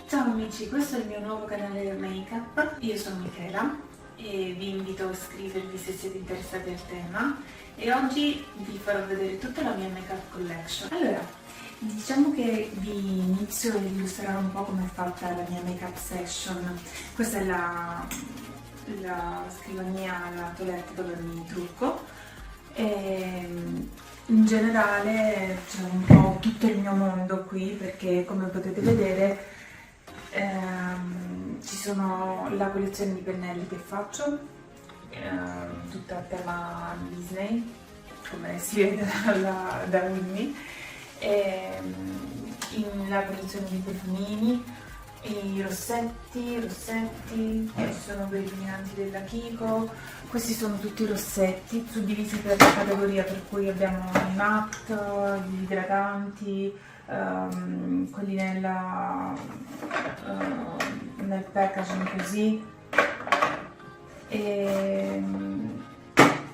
Ciao amici, questo è il mio nuovo canale Makeup. Io sono Michela e vi invito a iscrivervi se siete interessati al tema e oggi vi farò vedere tutta la mia makeup collection. Allora, diciamo che vi inizio a illustrare un po' come è fatta la mia makeup session. Questa è la scrivania, la toilette dove mi trucco. E in generale c'è un po' tutto il mio mondo qui perché, come potete vedere, ci sono la collezione di pennelli che faccio, tutta a tema Disney, come si vede da Winnie, la collezione di profumini, i rossetti, ci sono quei illuminanti della Kiko. Questi sono tutti i rossetti suddivisi per categoria, per cui abbiamo i matte, gli idratanti, quelli nel packaging così, e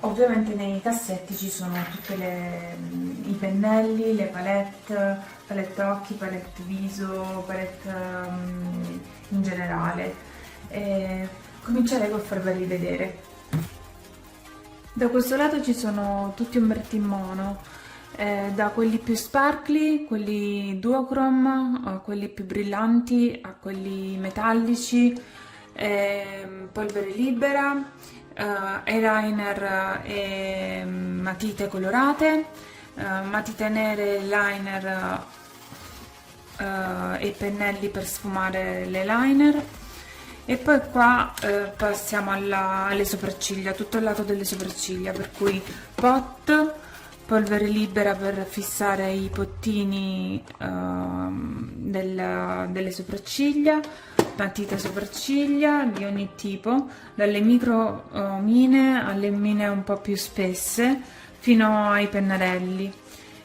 ovviamente nei cassetti ci sono tutti i pennelli, le palette occhi, palette viso, palette in generale. Comincerei col farveli vedere. Da questo lato ci sono tutti ombretti in mono, da quelli più sparkly, quelli duochrome, a quelli più brillanti, a quelli metallici, polvere libera, eyeliner e matite colorate, matite nere, liner e pennelli per sfumare l'eyeliner. E poi qua passiamo alle sopracciglia, tutto il lato delle sopracciglia, per cui pot, polvere libera per fissare i pottini delle sopracciglia, matite sopracciglia di ogni tipo, dalle micro mine alle mine un po' più spesse fino ai pennarelli.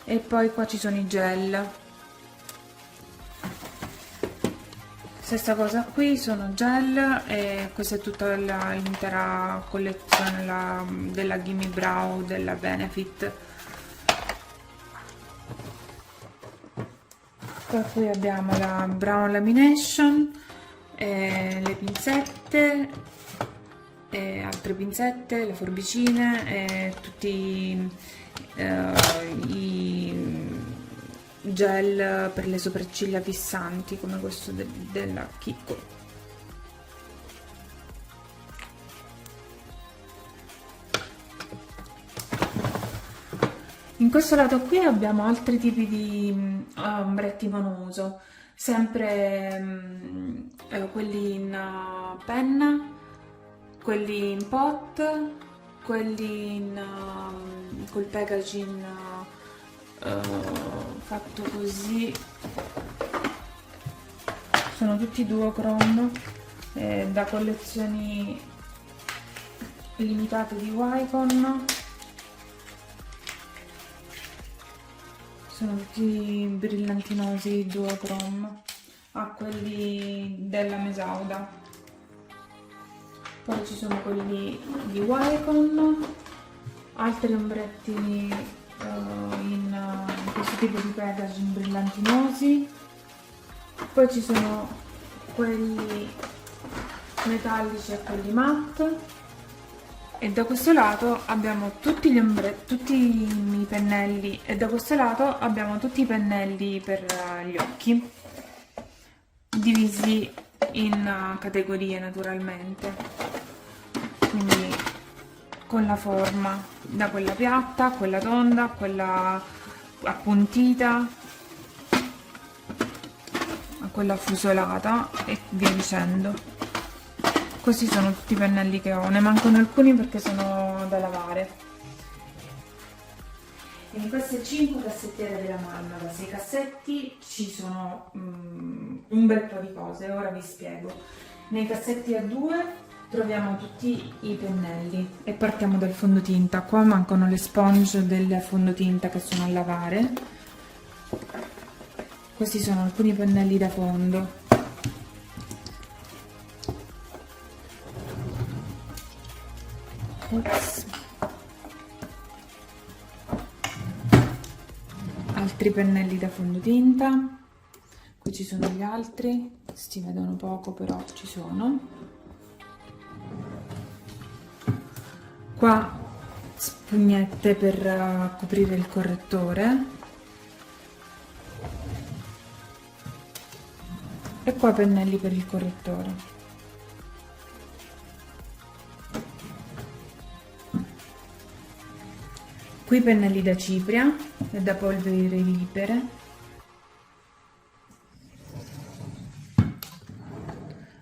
E poi qua ci sono i gel. Stessa cosa qui, sono gel, e questa è tutta l'intera collezione della Gimme Brow della Benefit. Poi qui abbiamo la Brown Lamination, le pinzette, altre pinzette, le forbicine, e tutti i gel per le sopracciglia fissanti, come questo della Kiko. In questo lato qui abbiamo altri tipi di ombretti monouso, sempre quelli in penna, quelli in pot, quelli col packaging fatto così, sono tutti duochrome, da collezioni limitate di Wycon, sono tutti brillantinosi duochrome, a quelli della Mesauda. Poi ci sono quelli di Wycon, altri ombretti in questo tipo di packaging brillantinosi. Poi ci sono quelli metallici e quelli matte, e da questo lato abbiamo tutti i pennelli, e da questo lato abbiamo tutti i pennelli per gli occhi, divisi in categorie naturalmente, quindi con la forma, da quella piatta a quella tonda, a quella appuntita, a quella affusolata e via dicendo. Questi sono tutti i pennelli che ho, ne mancano alcuni perché sono da lavare. In queste 5 cassettiere della mamma, da 6 cassetti, ci sono un bel po' di cose, ora vi spiego. Nei cassetti a 2 troviamo tutti i pennelli e partiamo dal fondotinta. Qua mancano le sponge del fondotinta che sono a lavare. Questi sono alcuni pennelli da fondo. Ops. Altri pennelli da fondotinta. Qui ci sono gli altri, si vedono poco però ci sono. Qua spugnette per coprire il correttore. E qua pennelli per il correttore. Qui pennelli da cipria e da polveri libere.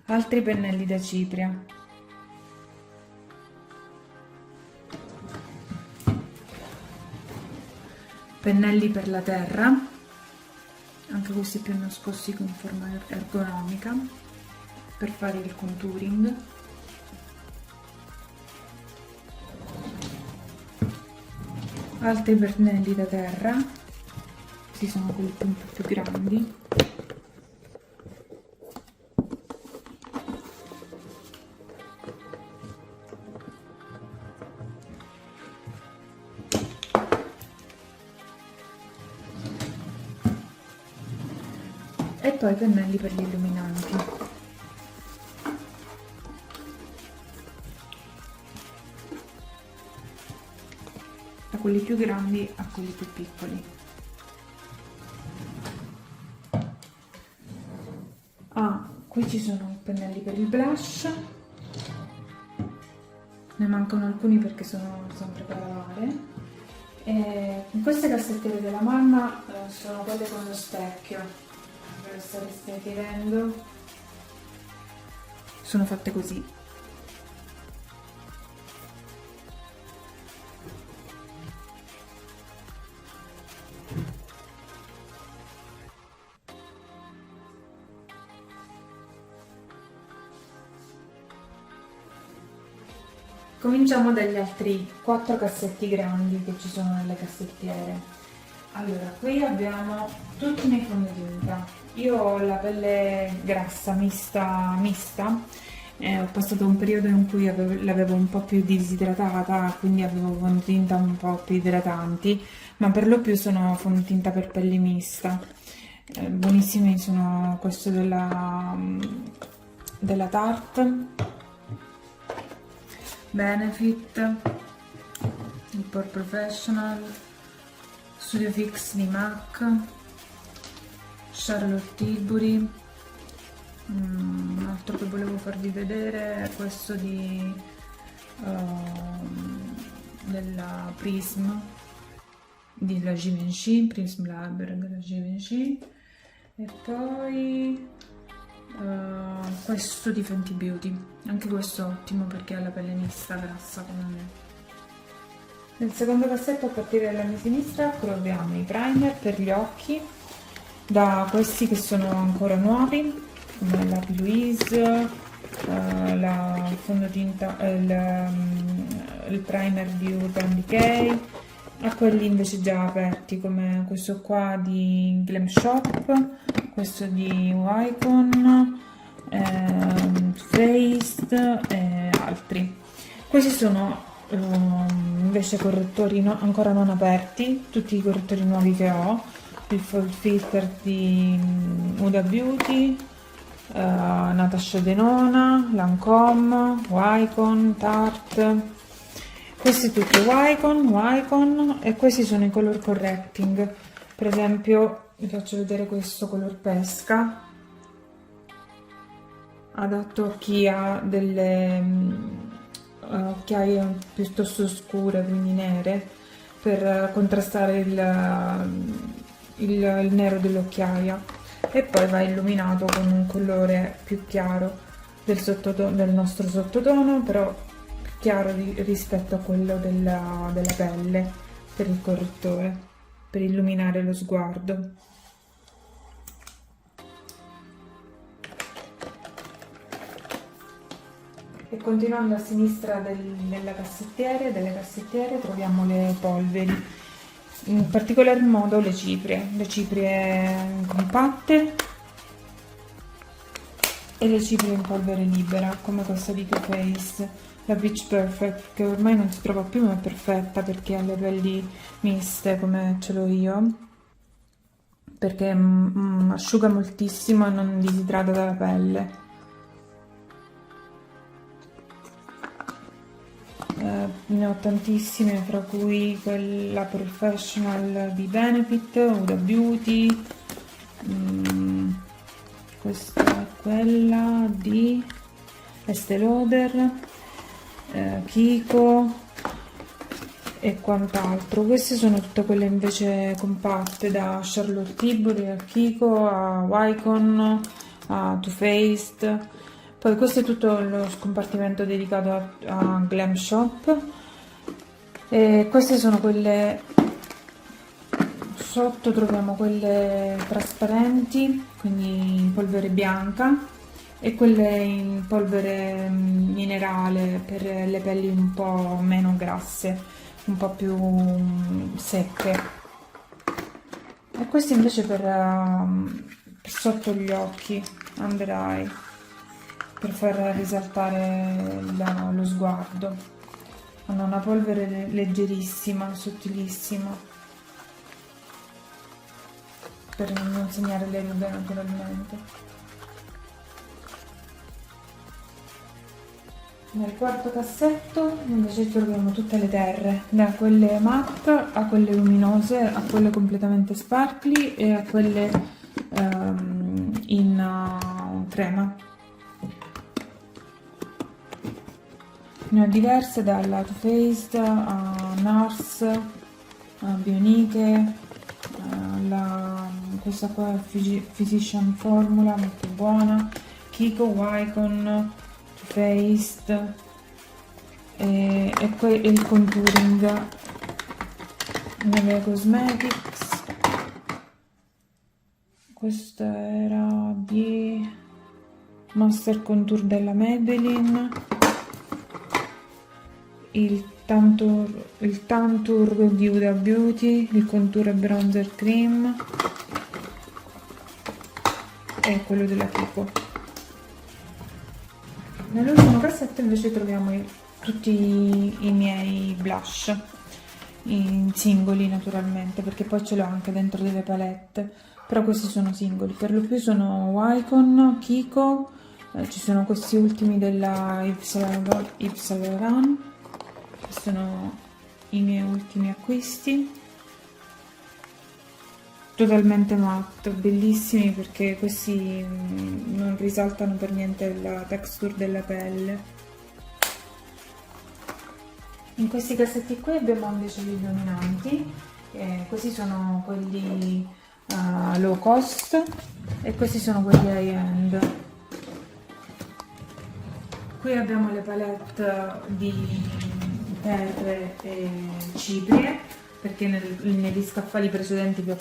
Altri pennelli da cipria. Pennelli per la terra, anche questi più nascosti con forma ergonomica, per fare il contouring. Altri pennelli da terra, questi sono quelli un po' più grandi. E poi pennelli per gli illuminanti. Da quelli più grandi a quelli più piccoli. Qui ci sono pennelli per il blush. Ne mancano alcuni perché sono sempre da lavare. In queste cassettiere della mamma sono quelle con lo specchio, ve lo stareste chiedendo. Sono fatte così. Cominciamo dagli altri 4 cassetti grandi che ci sono nelle cassettiere. Allora, qui abbiamo tutti i miei fondotinta. Io ho la pelle grassa mista, ho passato un periodo in cui l'avevo un po' più disidratata, quindi avevo fondotinta un po' più idratanti, ma per lo più sono fondotinta per pelle mista. Buonissimi sono questo della Tarte, Benefit, il Pore Professional, Studio Fix di MAC, Charlotte Tilbury. Un altro che volevo farvi vedere è questo della Prism della Givenchy, Prism Lab della Givenchy, e poi questo di Fenty Beauty, anche questo è ottimo perché ha la pelle mista grassa come me. Nel secondo cassetto, a partire dalla mia sinistra, troviamo i primer per gli occhi, da questi che sono ancora nuovi, come la Louise, la fondotinta, il primer di Urban Decay, a quelli invece già aperti, come questo qua di Glam Shop, questo di Wycon, Faced e altri. Questi sono invece correttori ancora non aperti, tutti i correttori nuovi che ho, il Full Filter di Huda Beauty, Natasha Denona, Lancome, Wycon, Tarte. Questi tutti Wycon, e questi sono i color correcting. Per esempio vi faccio vedere questo color pesca, adatto a chi ha delle occhiaie piuttosto scure, quindi nere, per contrastare il nero dell'occhiaia, e poi va illuminato con un colore più chiaro del nostro sottotono, però più chiaro rispetto a quello della pelle, per il correttore, per illuminare lo sguardo. E continuando a sinistra delle cassettiere troviamo le polveri, in particolar modo le ciprie compatte e le ciprie in polvere libera, come questa di Too Faced, la Peach Perfect, che ormai non si trova più ma è perfetta perché ha le pelli miste come ce l'ho io. perché asciuga moltissimo e non disidrata la pelle. Ne ho tantissime, fra cui quella Professional di Benefit, Huda Beauty, questa è quella di Estée Lauder, Kiko e quant'altro. Queste sono tutte quelle invece compatte, da Charlotte Tilbury a Kiko a Wycon a Too Faced. Poi questo è tutto lo scompartimento dedicato a Glam Shop, e queste sono quelle sotto, troviamo quelle trasparenti, quindi in polvere bianca, e quelle in polvere minerale per le pelli un po' meno grasse, un po' più secche, e questi invece per sotto gli occhi, under eye, per far risaltare lo sguardo. Hanno una polvere leggerissima, sottilissima, per non segnare le rughe naturalmente. Nel quarto cassetto invece troviamo tutte le terre, da quelle matte a quelle luminose, a quelle completamente sparkly e a quelle in crema. Ne ho diverse, dalla Too Faced a NARS, a Bioniche, questa qua è Physician Formula, molto buona, Kiko, Wycon, Too Faced e il contouring Nivea Cosmetics. Questo era di Master Contour della Maybelline, il Tantour di Huda Beauty, il contour e bronzer cream e quello della Kiko. Nell'ultimo cassetto invece troviamo tutti i miei blush in singoli naturalmente, perché poi ce l'ho anche dentro delle palette, però questi sono singoli, per lo più sono Wycon, Kiko, ci sono questi ultimi della Yves Saint Laurent. Sono i miei ultimi acquisti, totalmente matte, bellissimi, perché questi non risaltano per niente la texture della pelle. In questi cassetti qui abbiamo invece gli illuminanti, questi sono quelli low cost e questi sono quelli high end. Qui abbiamo le palette di terre e ciprie, perché negli scaffali precedenti vi ho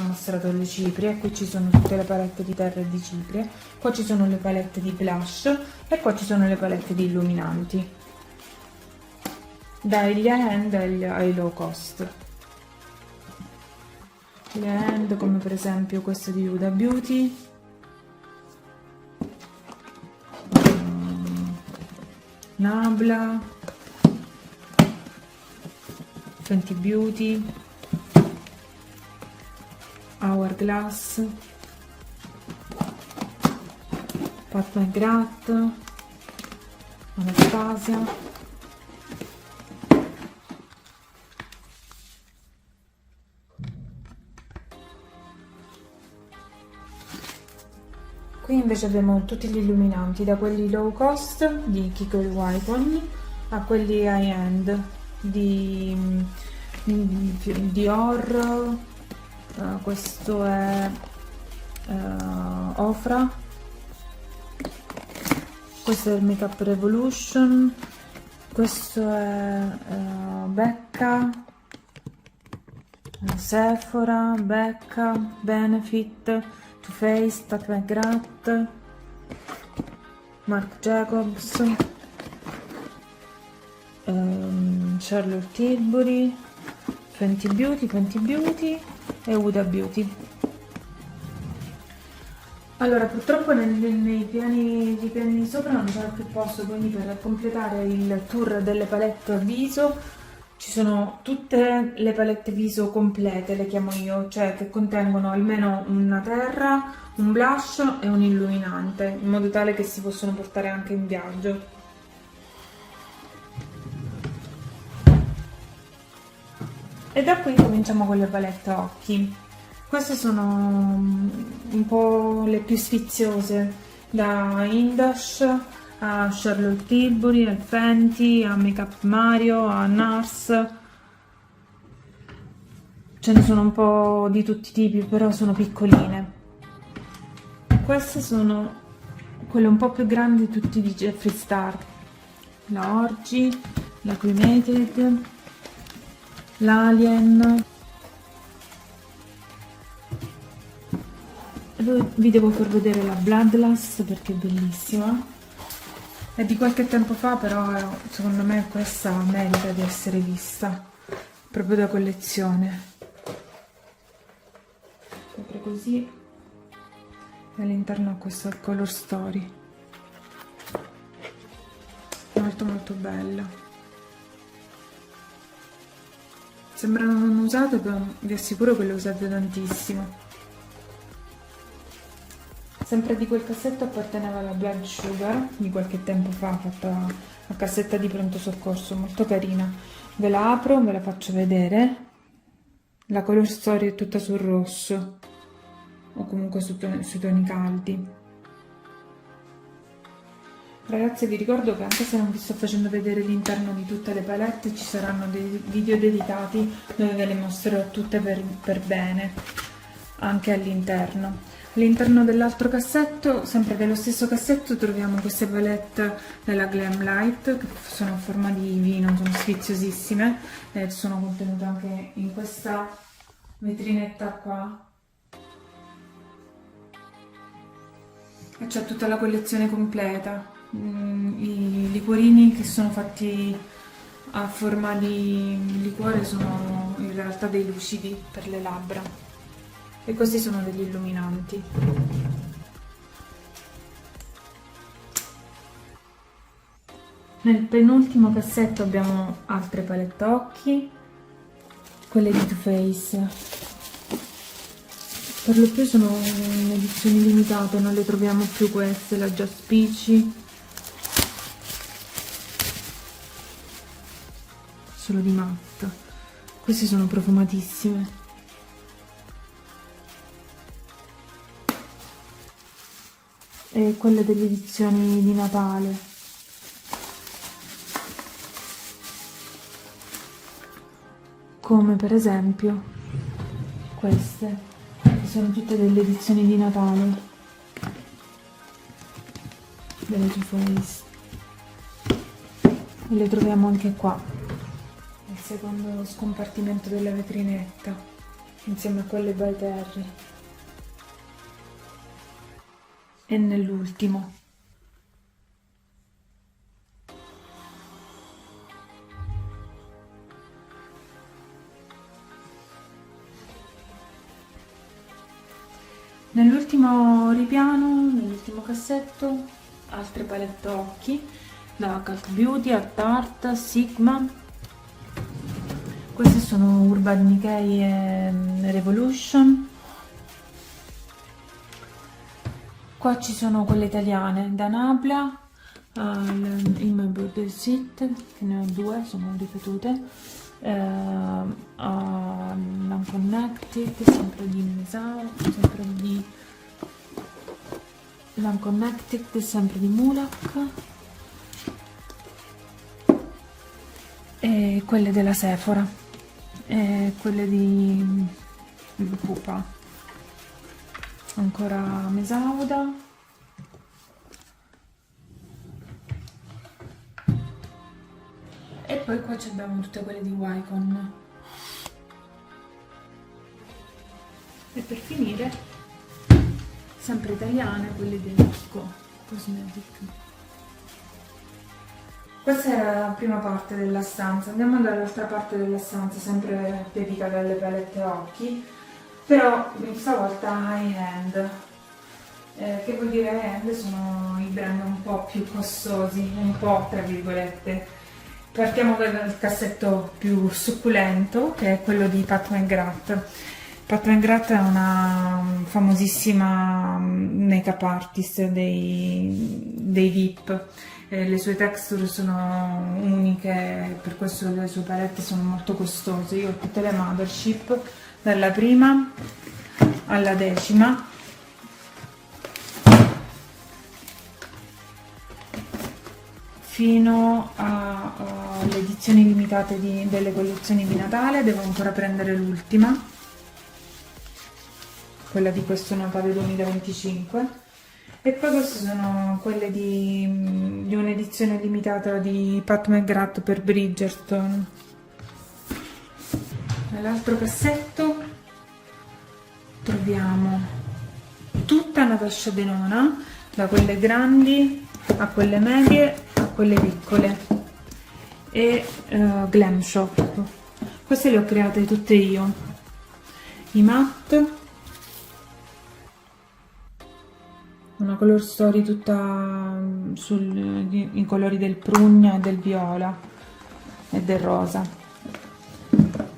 mostrato le ciprie. Qui ci sono tutte le palette di terra e di ciprie, qua ci sono le palette di blush e qua ci sono le palette di illuminanti, dagli high-end ai low cost. Le high-end come per esempio queste di Huda Beauty, Nabla, Fenty Beauty, Hourglass, Pat McGrath, Anastasia. Qui invece abbiamo tutti gli illuminanti, da quelli low cost di Kiko e Wycon a quelli high end di Dior, questo è Ofra, questo è il Makeup Revolution, questo è Becca, Sephora, Becca, Benefit, Too Faced, Pat McGrath, Marc Jacobs, Charlotte Tilbury, Fenty Beauty e Huda Beauty. Allora, purtroppo nei piani di sopra non c'era più posto, quindi per completare il tour delle palette a viso Ci sono tutte le palette viso complete, le chiamo io, cioè che contengono almeno una terra, un blush e un illuminante, in modo tale che si possono portare anche in viaggio. E da qui cominciamo con le palette occhi. Queste sono un po' le più sfiziose, da Indash a Charlotte Tilbury, al Fenty, a Makeup Mario, a NARS. Ce ne sono un po' di tutti i tipi, però sono piccoline. Queste sono quelle un po' più grandi, tutti di Jeffree Star. La Orgy, la Cremated, l'Alien. Vi devo far vedere la Bloodlust perché è bellissima. È di qualche tempo fa, però secondo me questa merita di essere vista, proprio da collezione. Proprio così. E all'interno ha questo color story. Molto molto bella. Sembrano non usate, però vi assicuro che le usate tantissimo. Sempre di quel cassetto apparteneva la Blood Sugar di qualche tempo fa, fatta a cassetta di pronto soccorso, molto carina. Ve la apro, ve la faccio vedere. La color story è tutta sul rosso, o comunque sui toni caldi. Ragazzi, vi ricordo che anche se non vi sto facendo vedere l'interno di tutte le palette, ci saranno dei video dedicati dove ve le mostrerò tutte per bene, anche all'interno. All'interno dell'altro cassetto, sempre dello stesso cassetto, troviamo queste palette della Glam Light, che sono a forma di vino, sono sfiziosissime, e sono contenute anche in questa vetrinetta qua. E c'è tutta la collezione completa, i liquorini che sono fatti a forma di liquore sono in realtà dei lucidi per le labbra. E questi sono degli illuminanti. Nel penultimo cassetto abbiamo altre palette occhi, quelle di Too Faced. Per lo più sono in edizioni limitate, non le troviamo più queste, la Just Peachy. Solo di matte. Queste sono profumatissime. E quelle delle edizioni di Natale. Come per esempio queste, che sono tutte delle edizioni di Natale delle Too Faced. E le troviamo anche qua, nel secondo scompartimento della vetrinetta, insieme a quelle by Terry. E nell'ultimo. Nell'ultimo ripiano, nell'ultimo cassetto, altre palette occhi da Cult Beauty, Art Art, Sigma. Queste sono Urban Decay e Revolution. Qua ci sono quelle italiane, da Nabla, il My Birthday Sit, che ne ho due, sono ripetute, l'Unconnected, sempre di Misao, sempre di l'Unconnected, sempre di Mulak, e quelle della Sephora, e quelle di Pupa. Ancora Mesauda, e poi qua abbiamo tutte quelle di Wycon, e per finire sempre italiane quelle di Lusco Cosmetic. Questa era la prima parte della stanza. Andiamo dall'altra parte della stanza, sempre dedicata alle palette occhi, però stavolta high-end. Che vuol dire high-end? Sono i brand un po' più costosi, un po' tra virgolette. Partiamo dal cassetto più succulento, che è quello di Pat McGrath. Pat McGrath è una famosissima make-up artist dei VIP. Le sue texture sono uniche, per questo le sue palette sono molto costose. Io ho tutte le Mothership, dalla prima alla 10ª. Fino alle edizioni limitate delle collezioni di Natale. Devo ancora prendere l'ultima, quella di questo Natale 2025, e poi queste sono quelle di un'edizione limitata di Pat McGrath per Bridgerton. Nell'altro cassetto troviamo tutta Natasha Denona, da quelle grandi a quelle medie a quelle piccole, e Glam Shop. Queste le ho create tutte io. I matte, una color story tutta i colori del prugna e del viola e del rosa.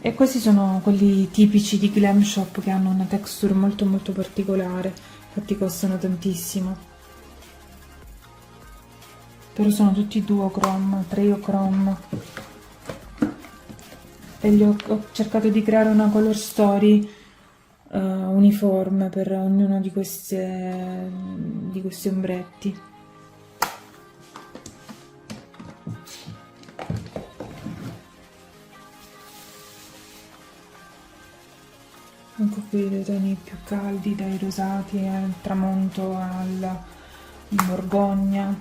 E questi sono quelli tipici di Glam Shop, che hanno una texture molto molto particolare, infatti costano tantissimo. Però sono tutti duochrome, triochrome, e ho cercato di creare una color story uniforme per ognuno di questi ombretti. Ecco qui dei toni più caldi, dai rosati al tramonto al borgogna.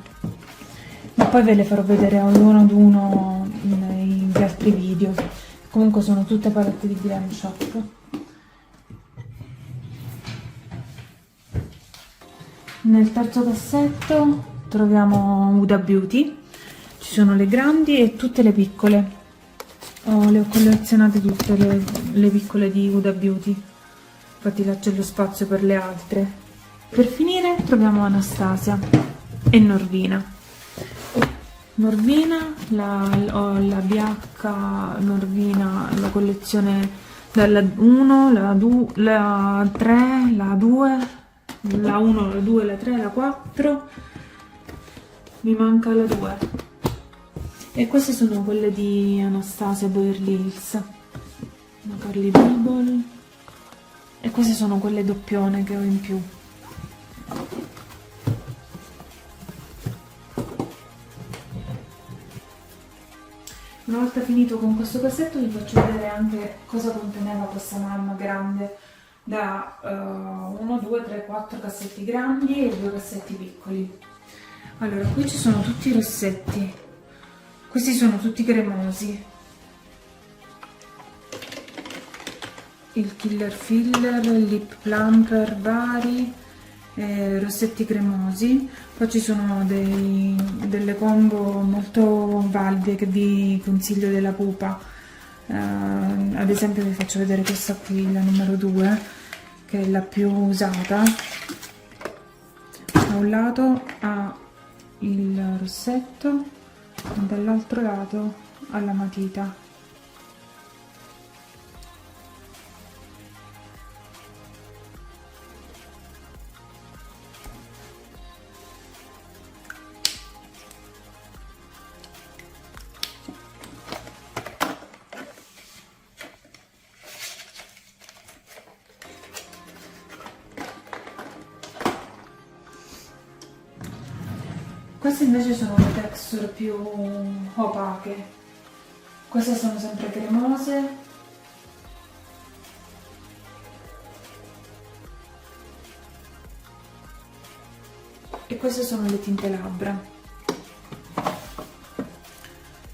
Ma poi ve le farò vedere uno ad uno negli altri video. Comunque sono tutte palette di Glam Shop. Nel terzo cassetto troviamo Huda Beauty. Ci sono le grandi e tutte le piccole. Le ho collezionate tutte le piccole di Huda Beauty, infatti là c'è lo spazio per le altre. Per finire troviamo Anastasia e Norvina. Norvina, ho la BH Norvina, la collezione dalla 1, la 3, la 2, la 1, la 2, la 3, la 4, mi manca la 2. E queste sono quelle di Anastasia Beverly Hills, la Carly Bible, e queste sono quelle doppione che ho in più. Una volta finito con questo cassetto vi faccio vedere anche cosa conteneva questa mamma grande da 1, 2, 3, 4 cassetti grandi e 2 cassetti piccoli. Allora, qui ci sono tutti i rossetti, questi sono tutti cremosi, il killer filler, il lip plumper vari, rossetti cremosi. Poi ci sono delle combo molto valide che vi consiglio della Pupa. Ad esempio vi faccio vedere questa qui, la numero 2, che è la più usata. Da un lato ha il rossetto e dall'altro lato ha la matita. Queste invece sono le texture più opache, queste sono sempre cremose, e queste sono le tinte labbra,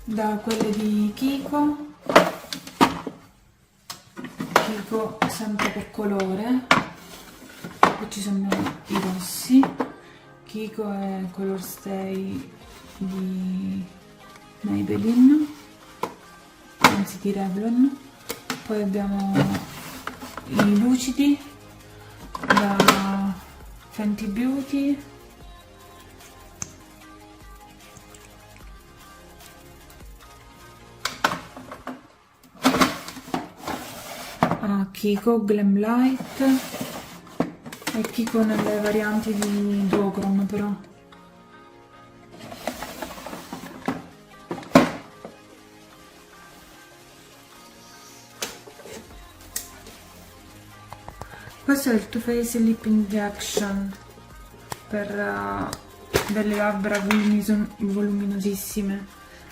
da quelle di Kiko sempre per colore, poi ci sono i rossi. Kiko è Color Stay di Maybelline, anzi di Revlon. Poi abbiamo i lucidi da Fenty Beauty, Kiko Glam Light e Kiko nelle varianti di duochrome però. Questo è il Too Faced Lip Injection per delle labbra voluminosissime,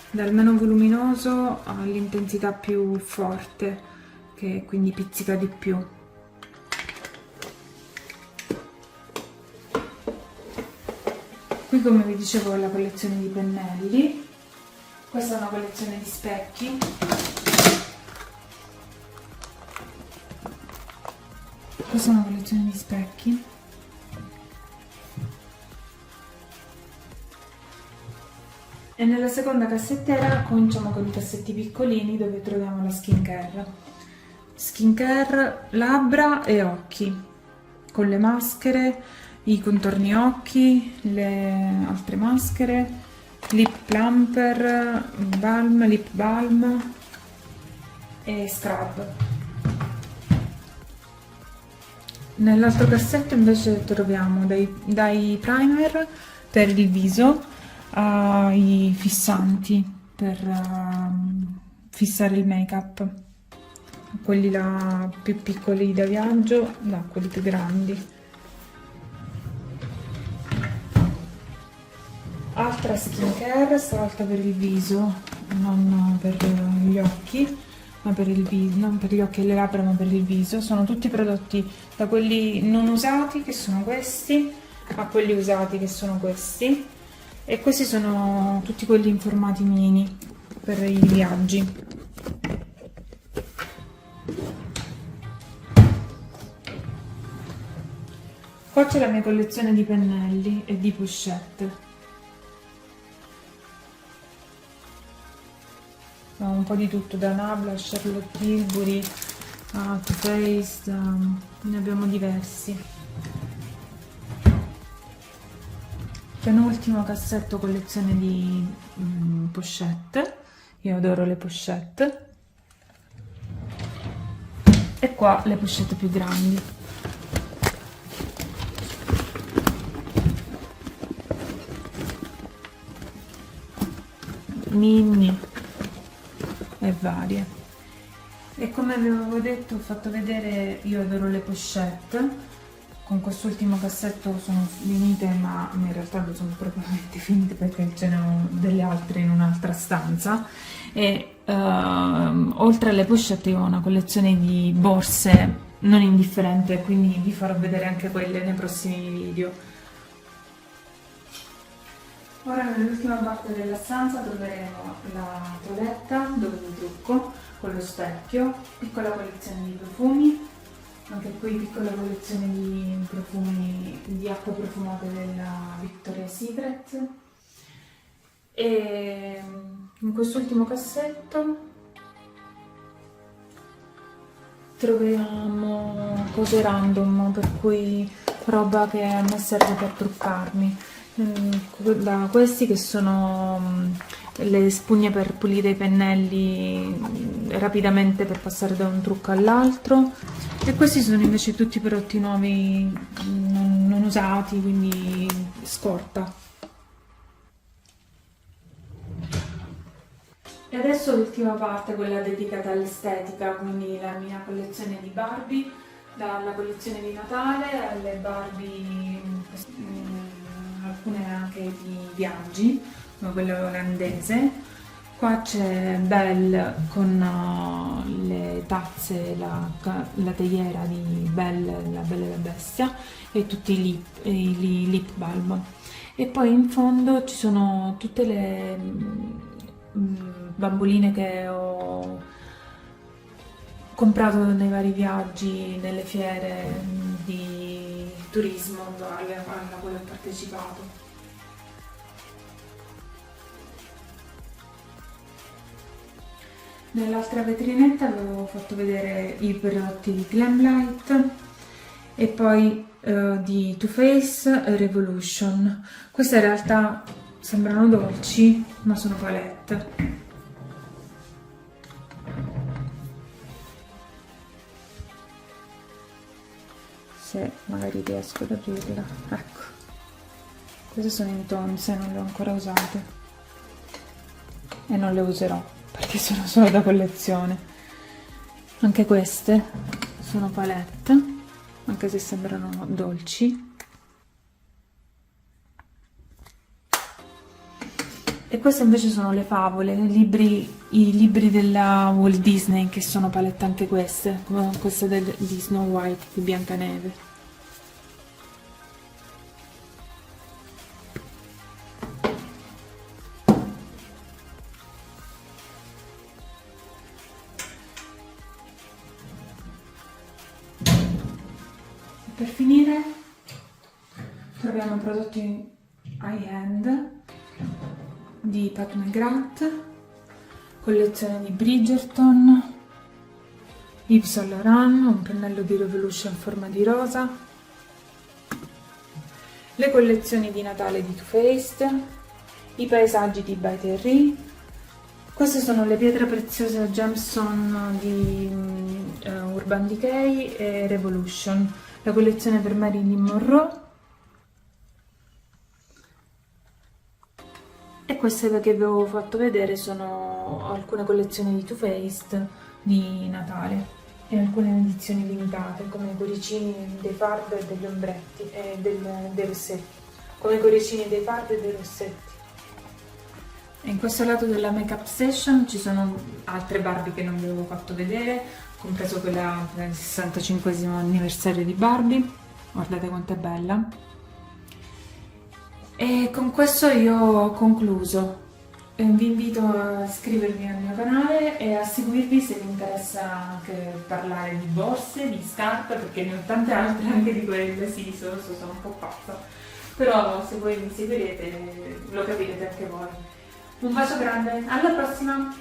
dal meno voluminoso all'intensità più forte, che quindi pizzica di più. Qui, come vi dicevo, è la collezione di pennelli. Questa è una collezione di specchi. Questa è una collezione di specchi. E nella seconda cassettera cominciamo con i cassetti piccolini dove troviamo la skincare. Skincare labbra e occhi, con le maschere, i contorni occhi, le altre maschere, lip plumper, balm, lip balm e scrub. Nell'altro cassetto invece troviamo dai primer per il viso ai fissanti per fissare il make up, quelli là più piccoli da viaggio, no, quelli più grandi. Altra skincare, stavolta per il viso, non per gli occhi, ma per il viso, non per gli occhi e le labbra, ma per il viso. Sono tutti prodotti da quelli non usati, che sono questi, a quelli usati, che sono questi. E questi sono tutti quelli in formati mini per i viaggi. Qua c'è la mia collezione di pennelli e di pochette. Ho un po' di tutto, da Nabla, Charlotte Tilbury, a Too Faced, ne abbiamo diversi. Penultimo cassetto, collezione di pochette. Io adoro le pochette. E qua le pochette più grandi. Mini e varie. E come vi avevo detto, ho fatto vedere, io adoro le pochette. Con quest'ultimo cassetto sono finite, ma in realtà sono probabilmente finite perché ce ne ho delle altre in un'altra stanza. E oltre alle pochette io ho una collezione di borse non indifferente, quindi vi farò vedere anche quelle nei prossimi video. Ora nell'ultima parte della stanza troveremo la toiletta dove mi trucco con lo specchio, piccola collezione di profumi. Anche qui piccola collezione di profumi, di acque profumate della Victoria's Secret. E in quest'ultimo cassetto troviamo cose random, per cui roba che a me serve per truccarmi. Da questi che sono le spugne per pulire i pennelli rapidamente per passare da un trucco all'altro, e questi sono invece tutti prodotti nuovi non usati, quindi scorta. E adesso l'ultima parte, quella dedicata all'estetica, quindi la mia collezione di Barbie, dalla collezione di Natale alle Barbie, alcune anche di viaggi, come quella olandese. Qua c'è Belle con le tazze, la teiera di Belle, la Bella e la Bestia, e tutti i lip balm. E poi in fondo ci sono tutte le bamboline che ho comprato nei vari viaggi, nelle fiere di turismo alla quale ho partecipato. Nell'altra vetrinetta avevo fatto vedere i prodotti di Glamlight e poi di Too Faced e Revolution. Queste in realtà sembrano dolci, ma sono palette. se magari riesco ad aprirla. Ecco, queste sono in tonze, non le ho ancora usate e non le userò perché sono solo da collezione. Anche queste sono palette, anche se sembrano dolci. E queste invece sono le favole, i libri della Walt Disney, che sono palette anche queste, come questa di Snow White, di Biancaneve. Per finire troviamo prodotti high-end di Pat McGrath, collezione di Bridgerton, Yves Saint Laurent, un pennello di Revolution in forma di rosa, le collezioni di Natale di Too Faced, i paesaggi di By Terry. Queste sono le pietre preziose Gemstone di Urban Decay e Revolution, la collezione per Marilyn Monroe. E queste che vi avevo fatto vedere sono alcune collezioni di Too Faced di Natale e alcune edizioni limitate, come i cuoricini dei fard e degli ombretti e dei rossetti, come i cuoricini dei fard e dei rossetti. E in questo lato della Makeup Session ci sono altre Barbie che non vi avevo fatto vedere, compreso quella del 65esimo anniversario di Barbie. Guardate quanto è bella. E con questo io ho concluso. Vi invito a iscrivervi al mio canale e a seguirvi se vi interessa anche parlare di borse, di scarpe, perché ne ho tante altre anche di quelle, sì, sono un po' pazza. Però se voi mi seguirete lo capirete anche voi. Un bacio grande, alla prossima!